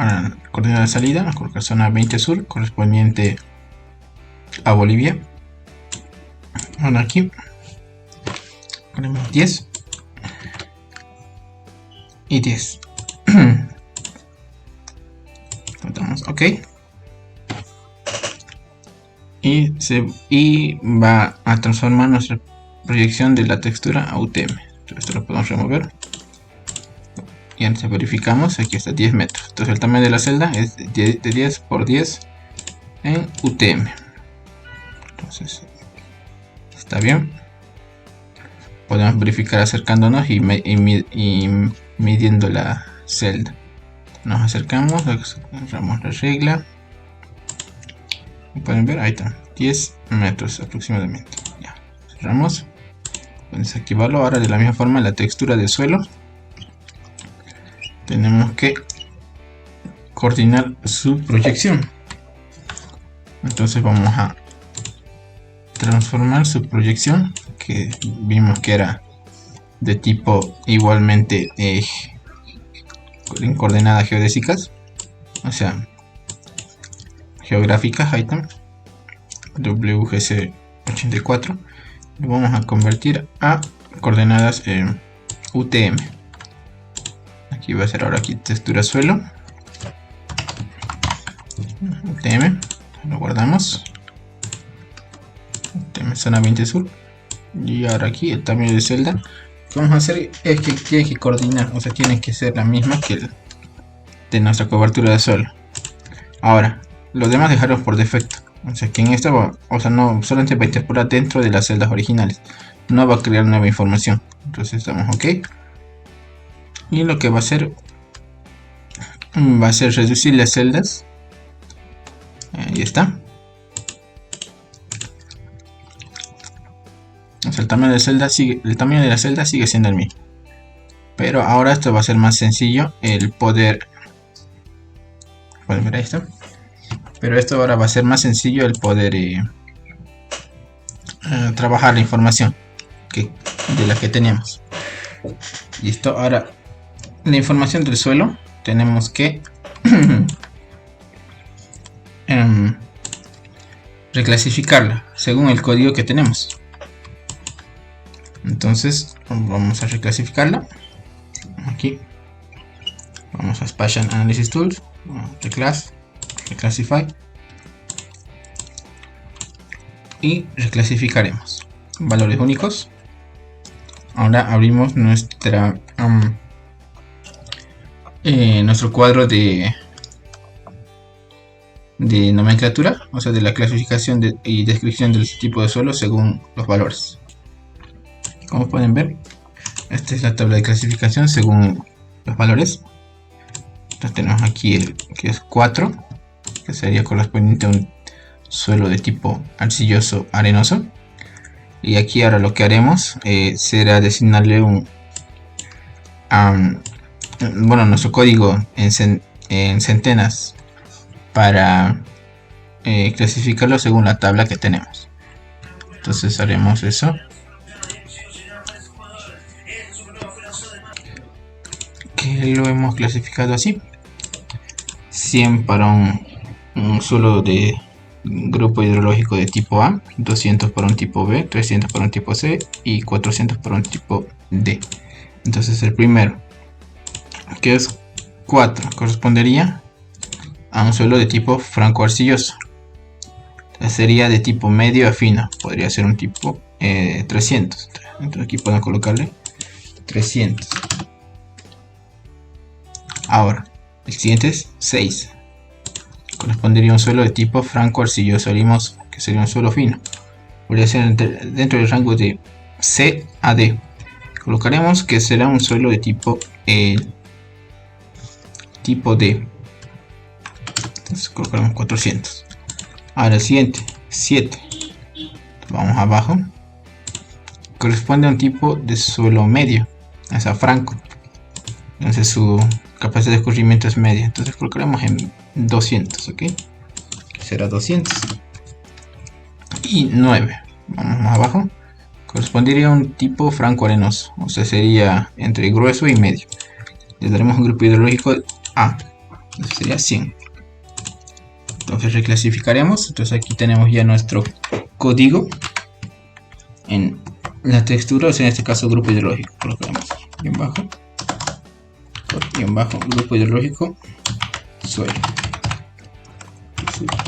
Speaker 1: Ahora, coordenada de salida, vamos a colocar zona 20 sur, correspondiente a Bolivia. Ahora aquí ponemos 10 y 10. Contamos OK. Y va a transformar nuestra proyección de la textura a UTM. Entonces, esto lo podemos remover. Y antes verificamos, aquí está 10 metros. Entonces el tamaño de la celda es de 10 por 10 en UTM. Entonces está bien. Podemos verificar acercándonos y midiendo la celda. Nos acercamos, cerramos la regla. Pueden ver, ahí está, 10 metros aproximadamente. Ya, cerramos. Pueden desactivarlo. Ahora de la misma forma la textura del suelo. Tenemos que coordinar su proyección. Entonces vamos a transformar su proyección, que vimos que era de tipo igualmente en coordenadas geodésicas, o sea, geográficas, item WGC 84. Lo vamos a convertir a coordenadas UTM. Aquí va a ser ahora aquí textura suelo UTM, lo guardamos. UTM zona 20 sur. Y ahora aquí el tamaño de celda. Lo que vamos a hacer es que tiene que coordinar, o sea, tiene que ser la misma que el de nuestra cobertura de suelo. Ahora, los demás dejarlos por defecto. O sea, que en esta o sea, no solamente va a interpolar dentro de las celdas originales, no va a crear nueva información. Entonces damos OK. Y lo que va a hacer reducir las celdas. Ahí está. O sea, el tamaño de la celda sigue siendo el mismo. Pero ahora esto va a ser más sencillo el poder. Pueden ver esto. Pero esto ahora va a ser más sencillo el poder trabajar la información de la que teníamos. Listo, ahora la información del suelo tenemos que reclasificarla según el código que tenemos. Entonces vamos a reclasificarla. Aquí vamos a Spatial Analysis Tools, Reclassify, y reclasificaremos valores únicos. Ahora abrimos nuestro cuadro de nomenclatura, o sea, de la clasificación y descripción del tipo de suelo según los valores. Como pueden ver, esta es la tabla de clasificación según los valores. Entonces tenemos aquí el que es 4, que sería correspondiente a un suelo de tipo arcilloso arenoso. Y aquí ahora lo que haremos será designarle nuestro código en centenas para clasificarlo según la tabla que tenemos. Entonces haremos eso. Que lo hemos clasificado así: 100 para un suelo de grupo hidrológico de tipo A, 200 para un tipo B, 300 para un tipo C y 400 para un tipo D. Entonces el primero, que es 4, correspondería a un suelo de tipo franco-arcilloso. Sería de tipo medio a fino, podría ser un tipo 300. Entonces aquí podemos colocarle 300. Ahora, el siguiente es 6. Correspondería a un suelo de tipo franco-arcilloso limoso, que sería un suelo fino. Podría ser dentro del rango de C a D. Colocaremos que será un suelo de tipo D. Entonces colocaremos 400. Ahora el siguiente, 7. Vamos abajo. Corresponde a un tipo de suelo medio, o sea, franco. Entonces su capacidad de escurrimiento es media. Entonces colocaremos en 200, ¿ok? Será 200. Y 9. Vamos más abajo. Correspondería a un tipo franco arenoso, o sea, sería entre grueso y medio. Le daremos un grupo hidrológico A. Entonces sería 100. Entonces reclasificaremos. Entonces aquí tenemos ya nuestro código en la textura, o sea, en este caso grupo hidrológico. Colocamos guión bajo grupo hidrológico suelo.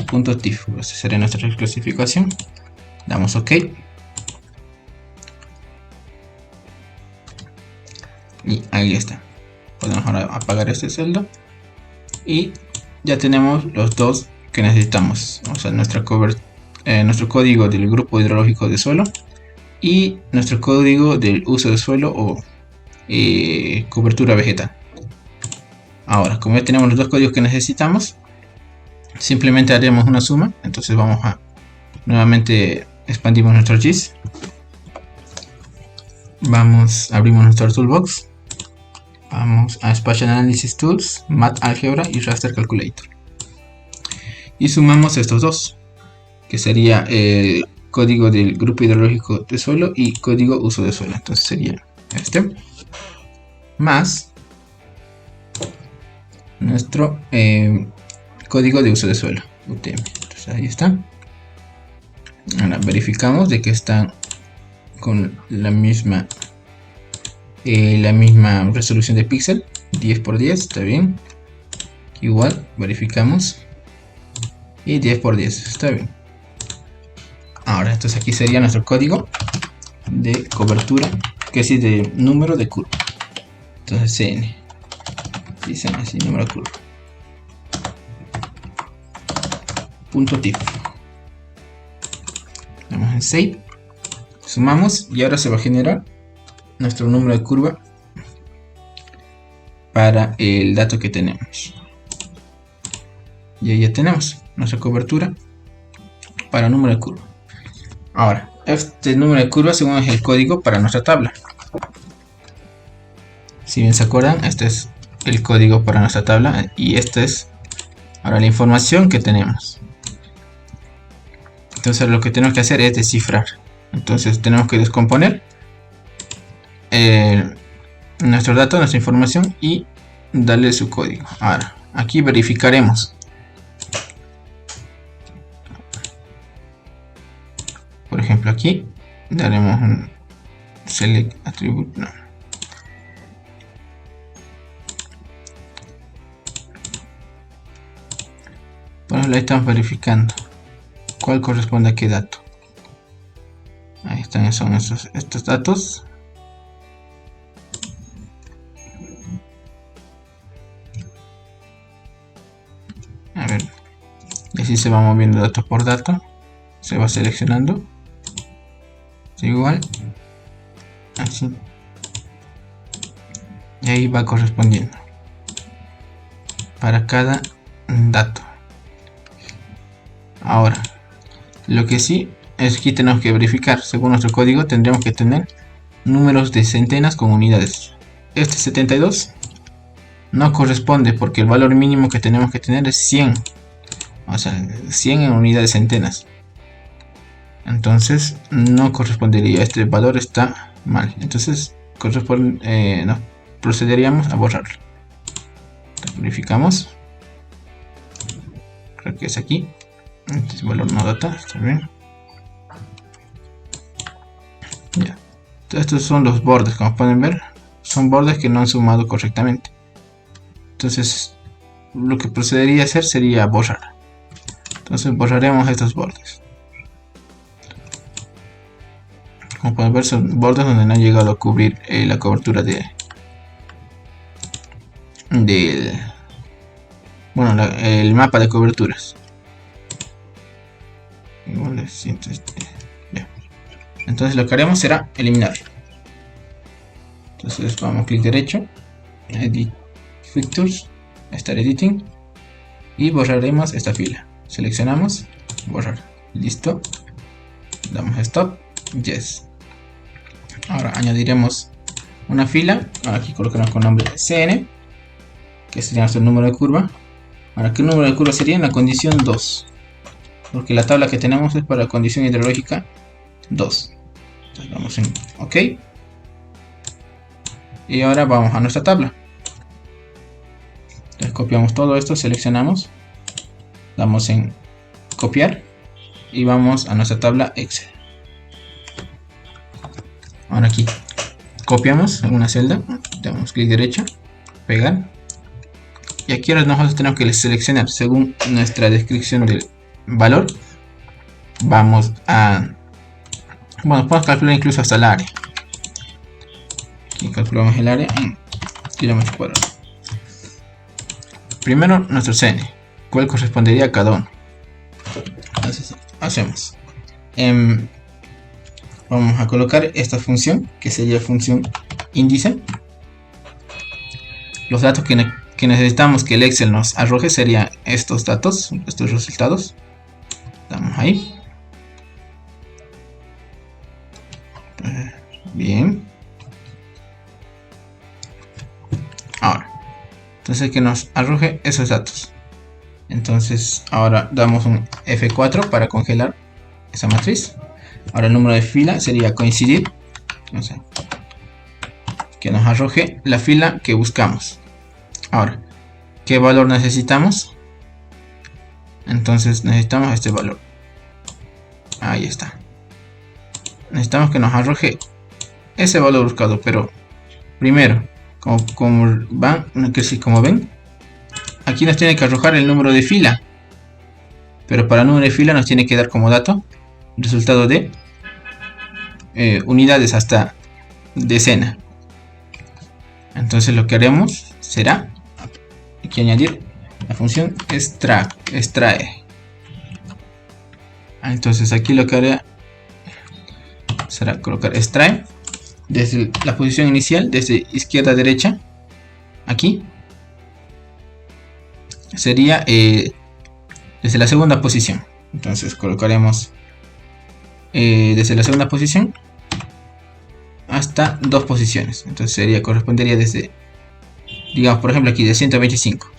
Speaker 1: Punto TIFF. Esta sería nuestra reclasificación. Damos OK. Y ahí está. Podemos ahora apagar este celda. Y ya tenemos los dos que necesitamos. O sea, nuestro código del grupo hidrológico de suelo y nuestro código del uso de suelo o cobertura vegetal. Ahora, como ya tenemos los dos códigos que necesitamos, simplemente haremos una suma. Entonces vamos a nuevamente expandimos nuestro GIS. Abrimos nuestro toolbox. Vamos a Spatial Analysis Tools, MathAlgebra y Raster Calculator. Y sumamos estos dos, que sería el código del grupo hidrológico de suelo y código uso de suelo. Entonces sería este más nuestro código de uso de suelo, UTM. Entonces ahí está. Ahora verificamos de que están con la misma resolución de píxel, 10 por 10, está bien. Igual verificamos y 10 por 10, está bien. Ahora, entonces aquí sería nuestro código de cobertura, que es de número de curva. Entonces CN, dicen así, número de curva. Punto TIFF. Vamos en Save, sumamos y ahora se va a generar nuestro número de curva para el dato que tenemos. Y ahí ya tenemos nuestra cobertura para número de curva. Ahora, este número de curva según es el código para nuestra tabla. Si bien se acuerdan, este es el código para nuestra tabla y esta es ahora la información que tenemos. Entonces lo que tenemos que hacer es descifrar. Entonces tenemos que descomponer nuestro dato, nuestra información y darle su código. Ahora, aquí verificaremos. Por ejemplo, aquí daremos un select attribute. No. Por ejemplo, ahí estamos verificando cuál corresponde a qué dato. Ahí están, son estos datos. A ver, y así se va moviendo dato por dato, se va seleccionando. Igual así y ahí va correspondiendo para cada dato. Ahora, lo que sí es que tenemos que verificar, según nuestro código tendríamos que tener números de centenas con unidades. Este 72 no corresponde porque el valor mínimo que tenemos que tener es 100, o sea 100 en unidades centenas. Entonces no correspondería, este valor está mal, entonces no, procederíamos a borrarlo. Entonces, verificamos, creo que es aquí, este valor no data, está bien. Ya. Entonces, estos son los bordes, como pueden ver, son bordes que no han sumado correctamente. Entonces lo que procedería a hacer sería borrar. Entonces borraremos estos bordes. Como pueden ver, son bordes donde no han llegado a cubrir la cobertura el mapa de coberturas. Igual es, entonces lo que haremos será eliminarlo. Entonces vamos a clic derecho, Edit Features, Start Editing y borraremos esta fila. Seleccionamos, borrar, listo, damos Stop, Yes. Ahora añadiremos una fila, ahora aquí colocamos con nombre CN, que sería nuestro número de curva. Ahora, ¿qué número de curva sería? En la condición 2, porque la tabla que tenemos es para la condición hidrológica 2. Entonces vamos en OK. Y ahora vamos a nuestra tabla. Copiamos todo esto, seleccionamos, damos en copiar y vamos a nuestra tabla Excel. Ahora aquí copiamos en una celda, damos clic derecho, pegar, y aquí ahora nosotros tenemos que seleccionar según nuestra descripción del valor. Vamos a, bueno, podemos calcular incluso hasta el área. Aquí calculamos el área en kilómetros cuadrados. Primero nuestro CN, cuál correspondería a cada uno. Entonces hacemos, vamos a colocar esta función, que sería función índice. Los datos que necesitamos que el Excel nos arroje serían estos datos, estos resultados. Damos ahí. Bien. Ahora, entonces que nos arroje esos datos. Entonces ahora damos un F4 para congelar esa matriz. Ahora el número de fila sería coincidir, no sé, que nos arroje la fila que buscamos. Ahora, ¿qué valor necesitamos? Entonces necesitamos este valor. Ahí está. Necesitamos que nos arroje ese valor buscado, pero primero, como ven, aquí nos tiene que arrojar el número de fila, pero para el número de fila nos tiene que dar como dato resultado de unidades hasta decena. Entonces lo que haremos será aquí añadir la función extrae. Entonces aquí lo que haré será colocar extrae desde la posición inicial, desde izquierda a derecha. Aquí sería desde la segunda posición. Entonces colocaremos desde la segunda posición hasta dos posiciones. Entonces correspondería desde, digamos por ejemplo aquí de 125.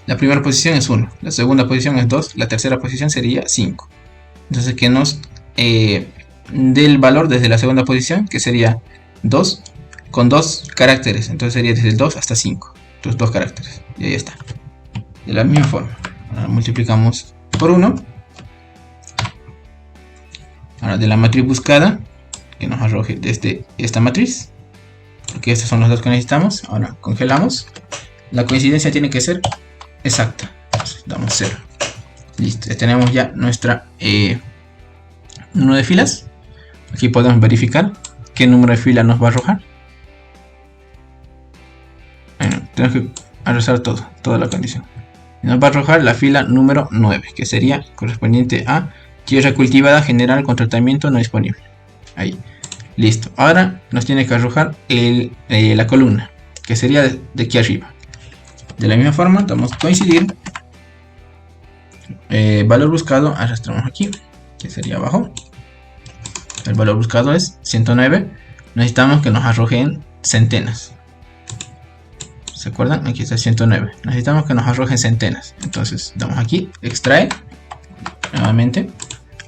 Speaker 1: La primera posición es 1, la segunda posición es 2, la tercera posición sería 5. Entonces que nos del valor desde la segunda posición, que sería 2 con 2 caracteres. Entonces sería desde el 2 hasta 5, entonces 2 caracteres, y ahí está. De la misma forma, ahora multiplicamos por 1. Ahora de la matriz buscada, que nos arroje desde esta matriz, porque estos son los datos que necesitamos. Ahora congelamos. La coincidencia tiene que ser exacta, entonces damos 0. Listo, ya tenemos ya nuestra número de filas. Aquí podemos verificar qué número de fila nos va a arrojar. Bueno, tenemos que arrasar toda la condición. Nos va a arrojar la fila número 9, que sería correspondiente a tierra cultivada general con tratamiento no disponible. Ahí, listo. Ahora nos tiene que arrojar la columna, que sería de aquí arriba. De la misma forma, damos coincidir. Valor buscado, arrastramos aquí, que sería abajo. El valor buscado es 109. Necesitamos que nos arrojen centenas. ¿Se acuerdan? Aquí está 109. Necesitamos que nos arrojen centenas. Entonces damos aquí, extrae nuevamente.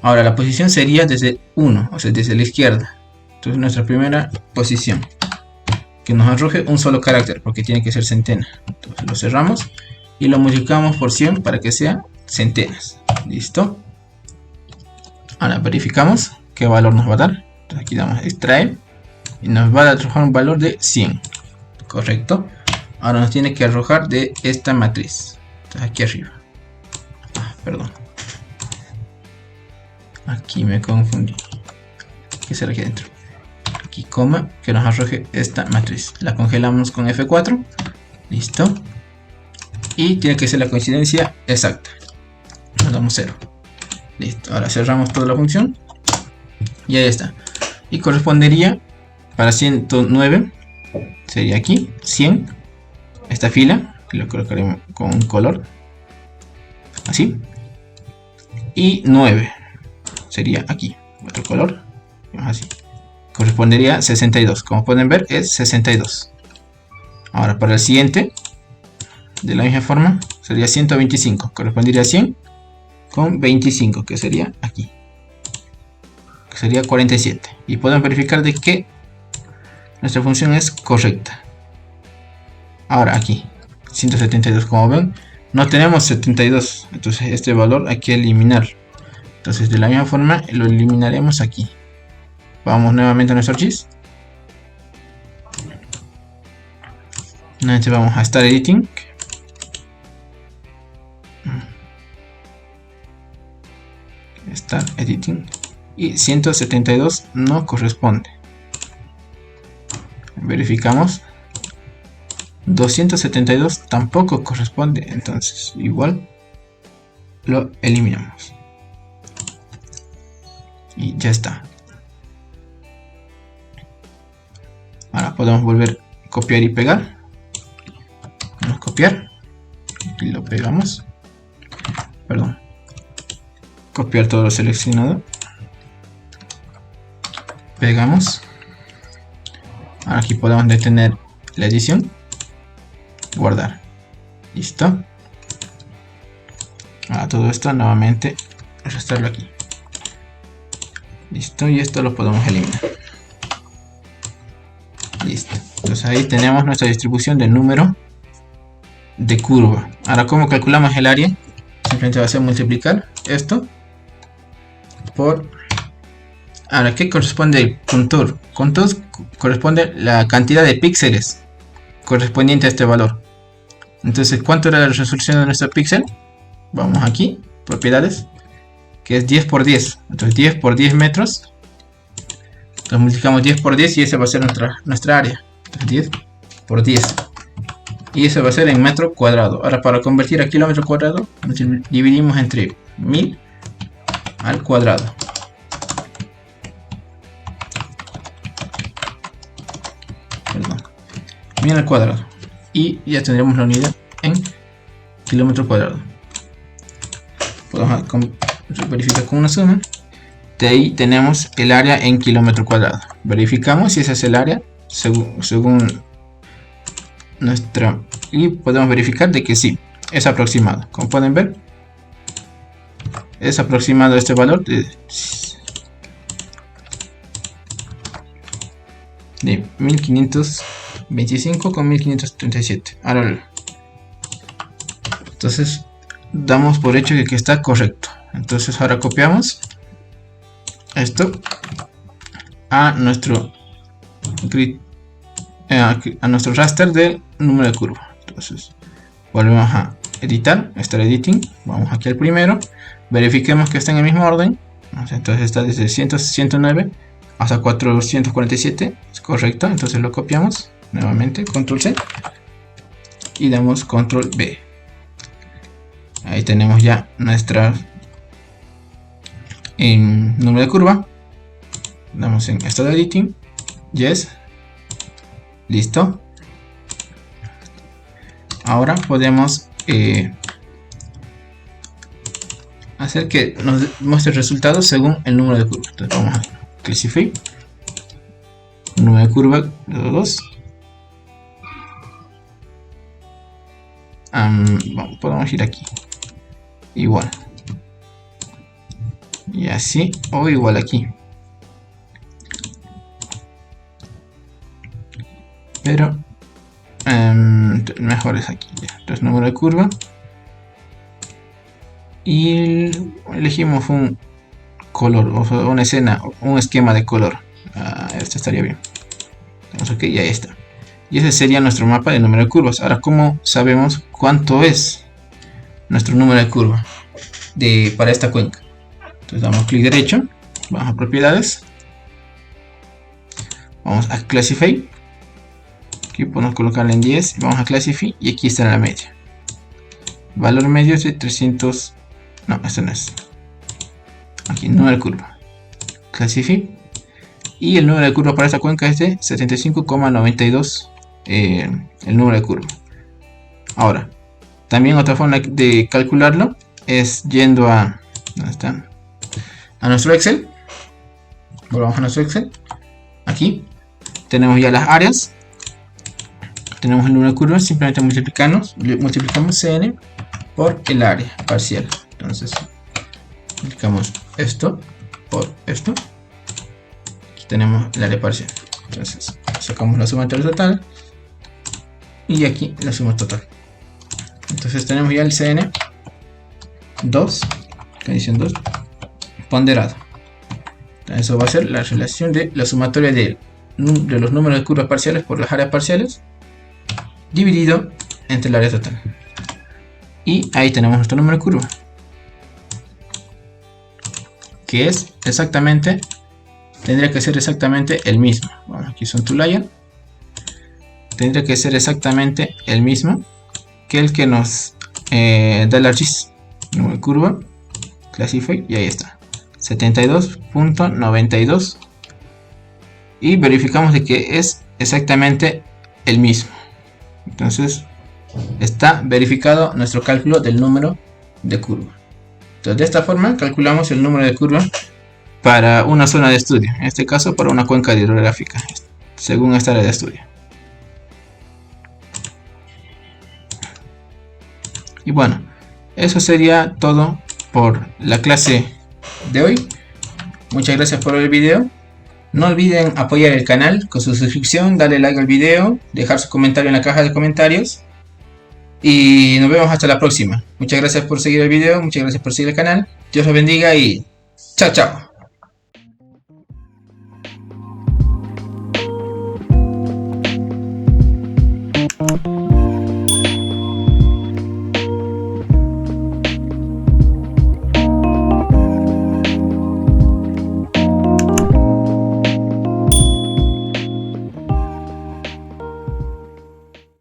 Speaker 1: Ahora la posición sería desde 1, o sea, desde la izquierda. Entonces nuestra primera posición, que nos arroje un solo carácter, porque tiene que ser centena. Entonces lo cerramos y lo multiplicamos por 100 para que sea centenas. Listo. Ahora verificamos qué valor nos va a dar. Entonces aquí damos extrae y nos va a arrojar un valor de 100. Correcto. Ahora nos tiene que arrojar de esta matriz. Entonces aquí arriba. Perdón. Aquí me confundí. ¿Qué será aquí adentro? Aquí coma, que nos arroje esta matriz. La congelamos con F4. Listo. Y tiene que ser la coincidencia exacta. Nos damos 0. Listo. Ahora cerramos toda la función. Y ahí está. Y correspondería para 109. Sería aquí 100. Esta fila, que lo colocaremos con un color. Así. Y 9. Sería aquí. Otro color. Así. Correspondería a 62. Como pueden ver es 62. Ahora para el siguiente. De la misma forma. Sería 125. Correspondería a 100. Con 25. Que sería aquí. Que sería 47. Y podemos verificar de que nuestra función es correcta. Ahora aquí. 172. Como ven, no tenemos 72, entonces este valor hay que eliminarlo. Entonces de la misma forma lo eliminaremos aquí. Vamos nuevamente a nuestro ArcGIS. Nuevamente vamos a Start Editing. Start Editing. Y 172 no corresponde. Verificamos. 272 tampoco corresponde, entonces igual lo eliminamos y ya está. Ahora podemos volver a copiar y pegar. Vamos a copiar y lo pegamos, perdón, copiar todo lo seleccionado, pegamos. Ahora aquí podemos detener la edición, guardar, listo. Ahora todo esto nuevamente arrastrarlo aquí, listo, y esto lo podemos eliminar, listo. Entonces ahí tenemos nuestra distribución del número de curva. Ahora, ¿cómo calculamos el área? Simplemente va a ser multiplicar esto por, ahora, ¿qué corresponde el contour? Contour corresponde la cantidad de píxeles correspondiente a este valor. Entonces, ¿cuánto era la resolución de nuestro píxel? Vamos aquí, propiedades, que es 10 por 10. Entonces 10 por 10 metros. Entonces multiplicamos 10 por 10 y esa va a ser nuestra área. Entonces 10 por 10. Y eso va a ser en metro cuadrado. Ahora, para convertir a kilómetro cuadrado, dividimos entre 1000 al cuadrado. Perdón. 1000 al cuadrado. Y ya tendremos la unidad en kilómetro cuadrado. Podemos verificar con una suma. De ahí tenemos el área en kilómetro cuadrado. Verificamos si ese es el área según nuestra, y podemos verificar de que sí, es aproximado. Como pueden ver, es aproximado este valor de 1525 con 1537. Ahora, entonces damos por hecho de que está correcto. Entonces ahora copiamos esto a nuestro grid, a nuestro raster del número de curva. Entonces volvemos a editar, Start Editing, vamos aquí al primero, verifiquemos que está en el mismo orden. Entonces está desde 109 hasta 447, es correcto. Entonces lo copiamos nuevamente, control C, y damos control V. Ahí tenemos ya nuestra número de curva. Damos en Start Editing, Yes, listo. Ahora podemos hacer que nos muestre resultados según el número de curva. Entonces vamos a Classify, número de curva 2. Podemos ir aquí, igual, y así, o igual aquí, pero mejor es aquí. Entonces número de curva, y elegimos un color, o sea, una escena, un esquema de color. Este estaría bien. Entonces, ok, y ahí está. Y ese sería nuestro mapa de número de curvas. Ahora, ¿cómo sabemos cuánto es nuestro número de curva para esta cuenca? Entonces damos clic derecho, vamos a propiedades, vamos a Classify. Aquí podemos colocarle en 10 y vamos a Classify, y aquí está la media. Valor medio es de 300. No, este no es. Aquí, número de curva. Classify. Y el número de curva para esta cuenca es de 75,92. El número de curva. Ahora, también otra forma de calcularlo es yendo a, ¿dónde está? A nuestro Excel. Volvamos a nuestro Excel. Aquí tenemos ya las áreas. Tenemos el número de curvas. Simplemente multiplicamos CN por el área parcial. Entonces multiplicamos esto por esto. Aquí tenemos el área parcial. Entonces sacamos la suma entre el total. Y aquí la suma total. Entonces tenemos ya el Cn 2, condición 2, ponderado. Entonces eso va a ser la relación de la sumatoria de los números de curvas parciales por las áreas parciales dividido entre el área total. Y ahí tenemos nuestro número de curva, que es exactamente, tendría que ser exactamente el mismo. Bueno, aquí son tu layer. Tendría que ser exactamente el mismo que el que nos da el ArcGIS. Número de curva, classify, y ahí está, 72.92. Y verificamos de que es exactamente el mismo. Entonces está verificado nuestro cálculo del número de curva. Entonces de esta forma calculamos el número de curva para una zona de estudio, en este caso para una cuenca hidrográfica, según esta área de estudio. Y bueno, eso sería todo por la clase de hoy. Muchas gracias por ver el video. No olviden apoyar el canal con su suscripción, darle like al video, dejar su comentario en la caja de comentarios. Y nos vemos hasta la próxima. Muchas gracias por seguir el video, muchas gracias por seguir el canal. Dios los bendiga y chao, chao.